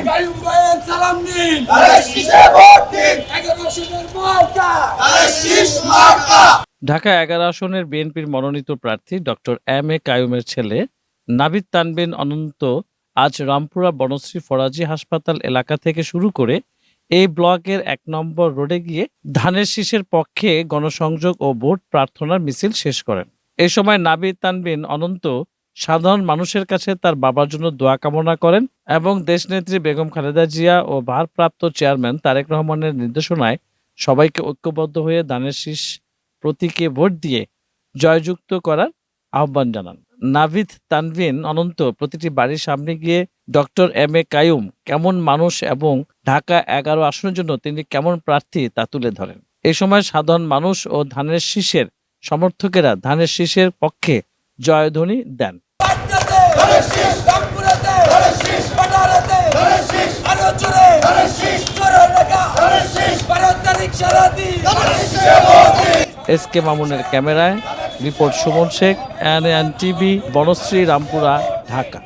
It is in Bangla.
কায়ুম ভাইয়ের সালাম দিন, ঢাকা 11 আসনের বিএনপির মনোনীত প্রার্থী ডক্টর এম এ কাইয়ুমের ছেলে নাভিদ তানভীর অনন্ত আজ রামপুরা বনশ্রী ফরাজি হাসপাতাল এলাকা থেকে শুরু করে এই ব্লকের 1 নম্বর রোডে গিয়ে ধানের শীষের পক্ষে গণসংযোগ ও ভোট প্রার্থনার মিছিল শেষ করেন। এ সময় নাভিদ তানভীর অনন্ত সাধারণ মানুষের কাছে তার বাবার জন্য দোয়া কামনা করেন এবং দেশনেত্রী বেগম খালেদা জিয়া ও ভারপ্রাপ্ত চেয়ারম্যান তারেক রহমানের নির্দেশনায় সবাইকে ঐক্যবদ্ধ হয়ে ধানের শীষ প্রতীকে ভোট দিয়ে জয়যুক্ত করার আহ্বান জানান। নাভিদ তানভীর অনন্ত প্রতিটি বাড়ির সামনে গিয়ে ডক্টর এম এ কাইয়ুম কেমন মানুষ এবং ঢাকা 11 আসনের জন্য তিনি কেমন প্রার্থী তা তুলে ধরেন। এই সময় সাধারণ মানুষ ও ধানের শীষের সমর্থকেরা ধানের শীষের পক্ষে জয়ধ্বনি দেন। এস কে মামুনের ক্যামেরায় report Suman Sheikh, NN TV, Banasree, Rampura, Dhaka.